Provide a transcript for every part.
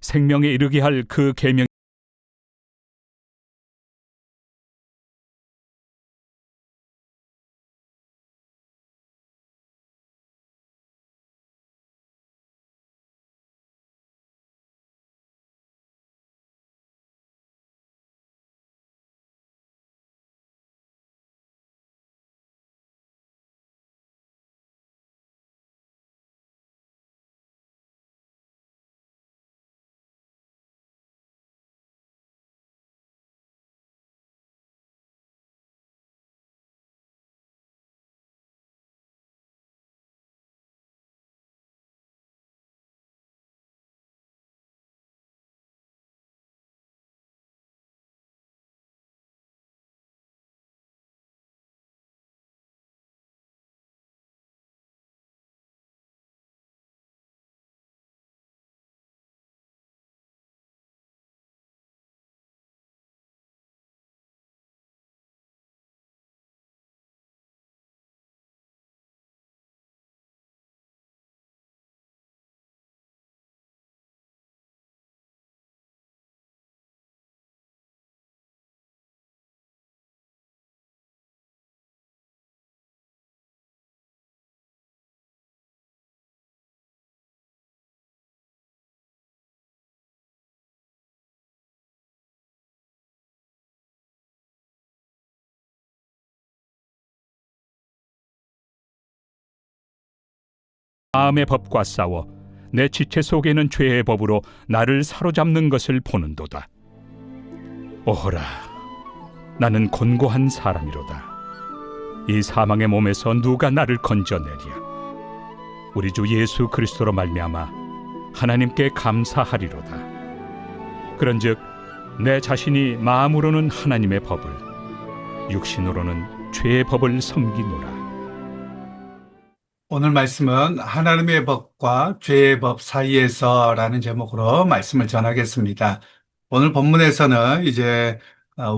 생명에 이르게 할 그 계명. 마음의 법과 싸워 내 지체 속에 있는 죄의 법으로 나를 사로잡는 것을 보는도다. 오호라, 나는 곤고한 사람이로다. 이 사망의 몸에서 누가 나를 건져내랴. 우리 주 예수 그리스도로 말미암아 하나님께 감사하리로다. 그런즉 내 자신이 마음으로는 하나님의 법을, 육신으로는 죄의 법을 섬기노라. 오늘 말씀은 하나님의 법과 죄의 법 사이에서라는 제목으로 말씀을 전하겠습니다. 오늘 본문에서는 이제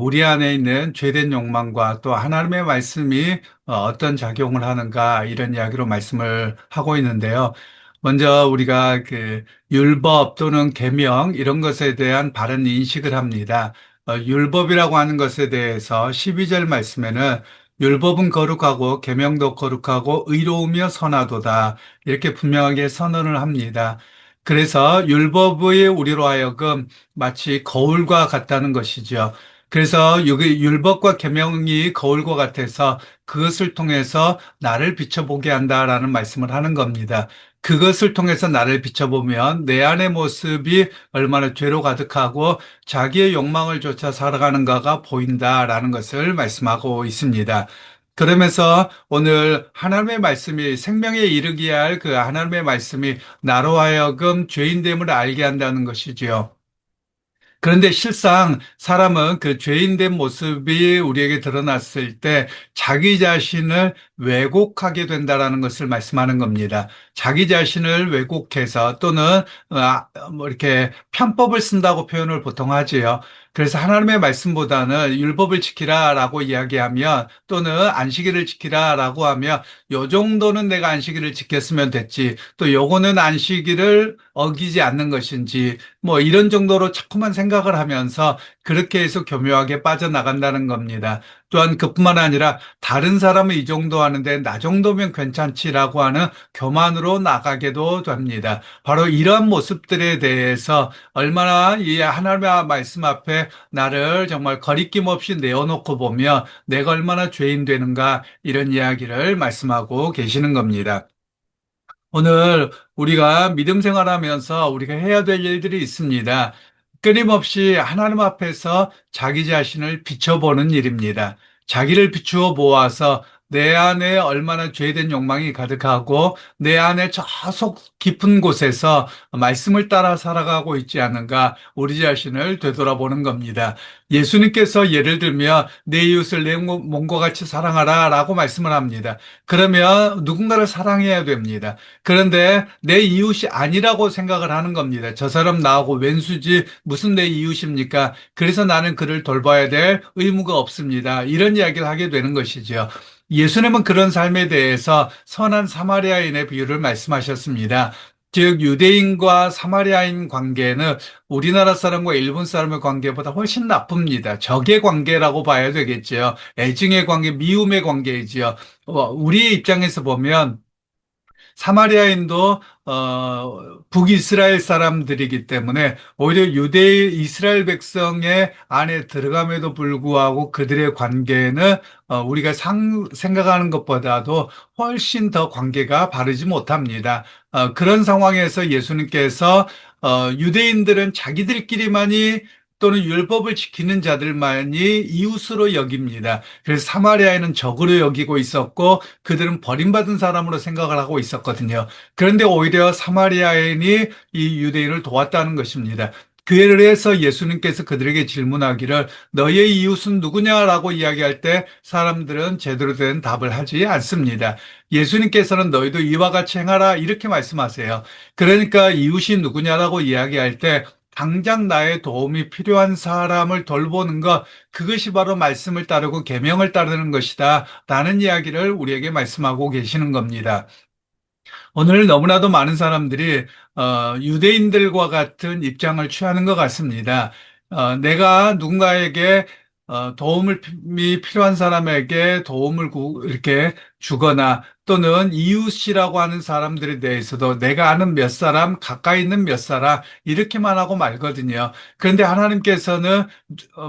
우리 안에 있는 죄된 욕망과 또 하나님의 말씀이 어떤 작용을 하는가 이런 이야기로 말씀을 하고 있는데요. 먼저 우리가 그 율법 또는 계명 이런 것에 대한 바른 인식을 합니다. 율법이라고 하는 것에 대해서 12절 말씀에는 율법은 거룩하고 계명도 거룩하고 의로우며 선하도다 이렇게 분명하게 선언을 합니다. 그래서 율법의 우리로 하여금 마치 거울과 같다는 것이죠. 그래서 율법과 계명이 거울과 같아서 그것을 통해서 나를 비춰보게 한다라는 말씀을 하는 겁니다. 그것을 통해서 나를 비춰보면 내 안의 모습이 얼마나 죄로 가득하고 자기의 욕망을 쫓아 살아가는가가 보인다라는 것을 말씀하고 있습니다. 그러면서 오늘 하나님의 말씀이 생명에 이르게 할 그 하나님의 말씀이 나로 하여금 죄인됨을 알게 한다는 것이지요. 그런데 실상 사람은 그 죄인된 모습이 우리에게 드러났을 때 자기 자신을 왜곡하게 된다라는 것을 말씀하는 겁니다. 자기 자신을 왜곡해서 또는 이렇게 편법을 쓴다고 표현을 보통 하지요. 그래서 하나님의 말씀보다는 율법을 지키라라고 이야기하면 또는 안식일을 지키라라고 하면 요 정도는 내가 안식일을 지켰으면 됐지. 또 요거는 안식일을 어기지 않는 것인지 뭐 이런 정도로 자꾸만 생각을 하면서 그렇게 해서 교묘하게 빠져나간다는 겁니다. 또한 그뿐만 아니라 다른 사람은 이 정도 하는데 나 정도면 괜찮지라고 하는 교만으로 나가게도 됩니다. 바로 이러한 모습들에 대해서 얼마나 이 하나님의 말씀 앞에 나를 정말 거리낌 없이 내어놓고 보면 내가 얼마나 죄인 되는가 이런 이야기를 말씀하고 계시는 겁니다. 오늘 우리가 믿음 생활하면서 우리가 해야 될 일들이 있습니다. 끊임없이 하나님 앞에서 자기 자신을 비춰보는 일입니다. 자기를 비추어 보아서 내 안에 얼마나 죄된 욕망이 가득하고 내 안에 저 속 깊은 곳에서 말씀을 따라 살아가고 있지 않은가 우리 자신을 되돌아보는 겁니다. 예수님께서 예를 들면 내 이웃을 내 몸과 같이 사랑하라 라고 말씀을 합니다. 그러면 누군가를 사랑해야 됩니다. 그런데 내 이웃이 아니라고 생각을 하는 겁니다. 저 사람 나하고 왼수지 무슨 내 이웃입니까? 그래서 나는 그를 돌봐야 될 의무가 없습니다. 이런 이야기를 하게 되는 것이죠. 예수님은 그런 삶에 대해서 선한 사마리아인의 비유를 말씀하셨습니다. 즉 유대인과 사마리아인 관계는 우리나라 사람과 일본 사람의 관계보다 훨씬 나쁩니다. 적의 관계라고 봐야 되겠죠. 애증의 관계, 미움의 관계이지요. 우리의 입장에서 보면 사마리아인도 북이스라엘 사람들이기 때문에 오히려 유대 이스라엘 백성의 안에 들어감에도 불구하고 그들의 관계는 우리가 생각하는 것보다도 훨씬 더 관계가 바르지 못합니다. 그런 상황에서 예수님께서 유대인들은 자기들끼리만이 또는 율법을 지키는 자들만이 이웃으로 여깁니다. 그래서 사마리아인은 적으로 여기고 있었고 그들은 버림받은 사람으로 생각을 하고 있었거든요. 그런데 오히려 사마리아인이 이 유대인을 도왔다는 것입니다. 그래서 예수님께서 그들에게 질문하기를 너의 이웃은 누구냐라고 이야기할 때 사람들은 제대로 된 답을 하지 않습니다. 예수님께서는 너희도 이와 같이 행하라 이렇게 말씀하세요. 그러니까 이웃이 누구냐라고 이야기할 때 당장 나의 도움이 필요한 사람을 돌보는 것, 그것이 바로 말씀을 따르고 계명을 따르는 것이다. 라는 이야기를 우리에게 말씀하고 계시는 겁니다. 오늘 너무나도 많은 사람들이 유대인들과 같은 입장을 취하는 것 같습니다. 내가 누군가에게 도움이 필요한 사람에게 도움을 이렇게 주거나 또는 이웃이라고 하는 사람들에 대해서도 내가 아는 몇 사람, 가까이 있는 몇 사람 이렇게만 하고 말거든요. 그런데 하나님께서는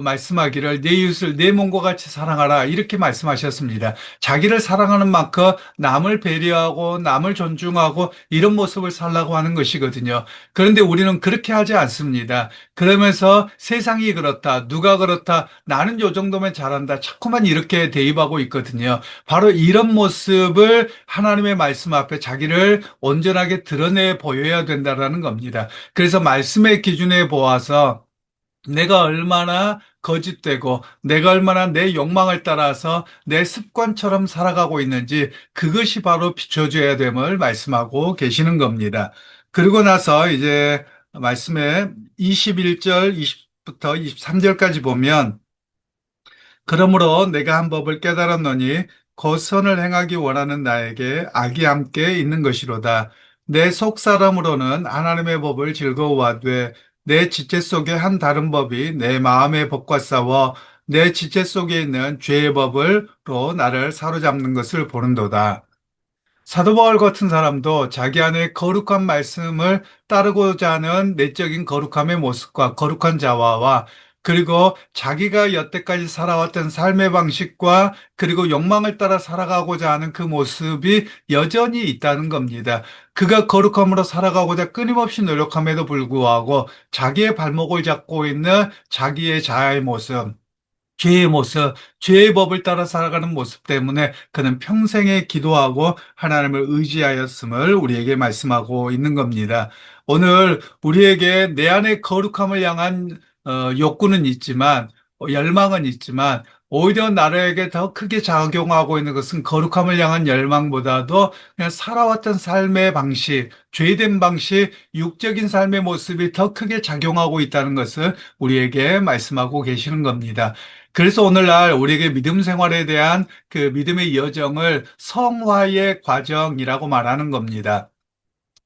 말씀하기를 내 이웃을 내 몸과 같이 사랑하라 이렇게 말씀하셨습니다. 자기를 사랑하는 만큼 남을 배려하고 남을 존중하고 이런 모습을 살라고 하는 것이거든요. 그런데 우리는 그렇게 하지 않습니다. 그러면서 세상이 그렇다, 누가 그렇다, 나는 요 정도면 잘한다, 자꾸만 이렇게 대입하고 있거든요. 바로 이런 모습을 하나님의 말씀 앞에 자기를 온전하게 드러내 보여야 된다라는 겁니다. 그래서 말씀의 기준에 보아서 내가 얼마나 거짓되고 내가 얼마나 내 욕망을 따라서 내 습관처럼 살아가고 있는지 그것이 바로 비춰줘야 됨을 말씀하고 계시는 겁니다. 그리고 나서 이제 말씀에 21절 20부터 23절까지 보면 그러므로 내가 한 법을 깨달았노니 곧 선을 행하기 원하는 나에게 악이 함께 있는 것이로다. 내 속 사람으로는 하나님의 법을 즐거워하되 내 지체 속에 한 다른 법이 내 마음의 법과 싸워 내 지체 속에 있는 죄의 법을로 나를 사로잡는 것을 보는도다. 사도 바울 같은 사람도 자기 안에 거룩한 말씀을 따르고자 하는 내적인 거룩함의 모습과 거룩한 자화와 그리고 자기가 여태까지 살아왔던 삶의 방식과 그리고 욕망을 따라 살아가고자 하는 그 모습이 여전히 있다는 겁니다. 그가 거룩함으로 살아가고자 끊임없이 노력함에도 불구하고 자기의 발목을 잡고 있는 자기의 자아의 모습, 죄의 모습, 죄의 법을 따라 살아가는 모습 때문에 그는 평생에 기도하고 하나님을 의지하였음을 우리에게 말씀하고 있는 겁니다. 오늘 우리에게 내 안에 거룩함을 향한 욕구는 있지만 열망은 있지만 오히려 나에게 더 크게 작용하고 있는 것은 거룩함을 향한 열망보다도 그냥 살아왔던 삶의 방식, 죄된 방식, 육적인 삶의 모습이 더 크게 작용하고 있다는 것을 우리에게 말씀하고 계시는 겁니다. 그래서 오늘날 우리에게 믿음 생활에 대한 그 믿음의 여정을 성화의 과정이라고 말하는 겁니다.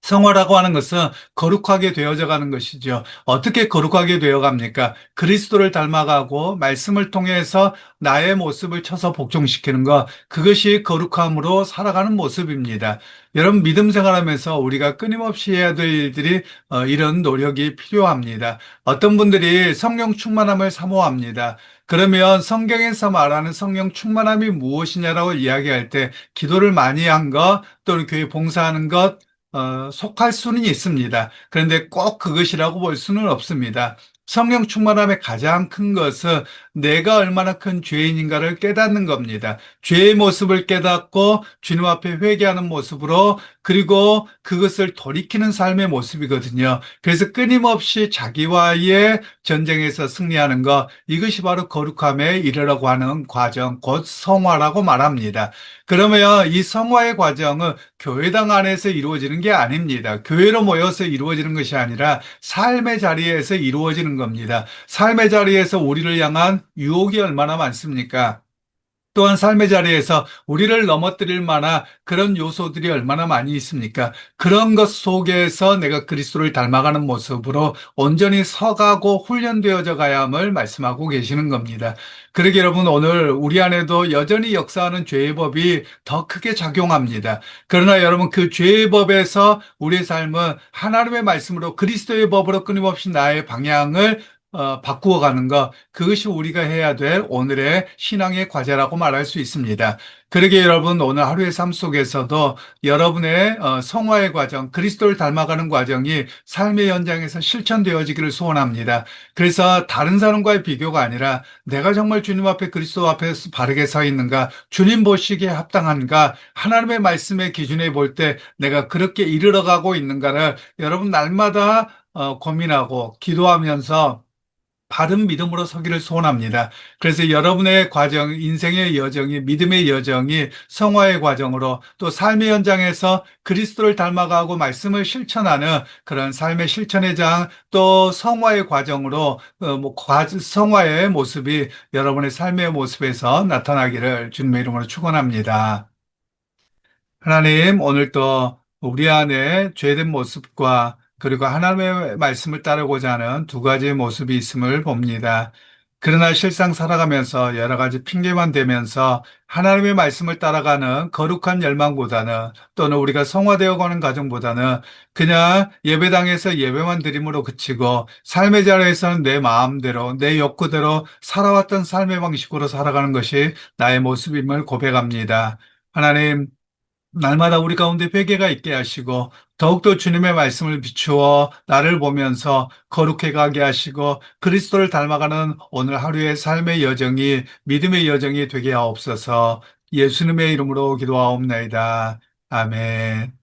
성화라고 하는 것은 거룩하게 되어져 가는 것이죠. 어떻게 거룩하게 되어 갑니까? 그리스도를 닮아가고 말씀을 통해서 나의 모습을 쳐서 복종시키는 것, 그것이 거룩함으로 살아가는 모습입니다. 여러분, 믿음 생활하면서 우리가 끊임없이 해야 될 일들이 이런 노력이 필요합니다. 어떤 분들이 성령 충만함을 사모합니다. 그러면 성경에서 말하는 성령 충만함이 무엇이냐라고 이야기할 때 기도를 많이 한 것, 또는 교회 봉사하는 것, 속할 수는 있습니다. 그런데 꼭 그것이라고 볼 수는 없습니다. 성령 충만함의 가장 큰 것은 내가 얼마나 큰 죄인인가를 깨닫는 겁니다. 죄의 모습을 깨닫고 주님 앞에 회개하는 모습으로 그리고 그것을 돌이키는 삶의 모습이거든요. 그래서 끊임없이 자기와의 전쟁에서 승리하는 것, 이것이 바로 거룩함에 이르려고 하는 과정, 곧 성화라고 말합니다. 그러면 이 성화의 과정은 교회당 안에서 이루어지는 게 아닙니다. 교회로 모여서 이루어지는 것이 아니라 삶의 자리에서 이루어지는 겁니다. 삶의 자리에서 우리를 향한 유혹이 얼마나 많습니까? 또한 삶의 자리에서 우리를 넘어뜨릴 만한 그런 요소들이 얼마나 많이 있습니까? 그런 것 속에서 내가 그리스도를 닮아가는 모습으로 온전히 서가고 훈련되어져 가야 함을 말씀하고 계시는 겁니다. 그러게 여러분, 오늘 우리 안에도 여전히 역사하는 죄의 법이 더 크게 작용합니다. 그러나 여러분, 그 죄의 법에서 우리의 삶은 하나님의 말씀으로 그리스도의 법으로 끊임없이 나의 방향을 바꾸어 가는 것, 그것이 우리가 해야 될 오늘의 신앙의 과제라고 말할 수 있습니다. 그러게 여러분, 오늘 하루의 삶 속에서도 여러분의 성화의 과정, 그리스도를 닮아가는 과정이 삶의 현장에서 실천되어지기를 소원합니다. 그래서 다른 사람과의 비교가 아니라 내가 정말 주님 앞에 그리스도 앞에서 바르게 서 있는가, 주님 보시기에 합당한가, 하나님의 말씀의 기준에 볼 때 내가 그렇게 이르러가고 있는가를 여러분 날마다 고민하고 기도하면서 바른 믿음으로 서기를 소원합니다. 그래서 여러분의 과정, 인생의 여정이, 믿음의 여정이 성화의 과정으로 또 삶의 현장에서 그리스도를 닮아가고 말씀을 실천하는 그런 삶의 실천의 장, 또 성화의 과정으로 성화의 모습이 여러분의 삶의 모습에서 나타나기를 주님의 이름으로 축원합니다. 하나님, 오늘 또 우리 안에 죄된 모습과 그리고 하나님의 말씀을 따르고자 하는 두 가지의 모습이 있음을 봅니다. 그러나 실상 살아가면서 여러 가지 핑계만 대면서 하나님의 말씀을 따라가는 거룩한 열망보다는 또는 우리가 성화되어 가는 과정보다는 그냥 예배당에서 예배만 드림으로 그치고 삶의 자리에서는 내 마음대로, 내 욕구대로 살아왔던 삶의 방식으로 살아가는 것이 나의 모습임을 고백합니다. 하나님, 날마다 우리 가운데 회개가 있게 하시고 더욱더 주님의 말씀을 비추어 나를 보면서 거룩해 가게 하시고 그리스도를 닮아가는 오늘 하루의 삶의 여정이 믿음의 여정이 되게 하옵소서. 예수님의 이름으로 기도하옵나이다. 아멘.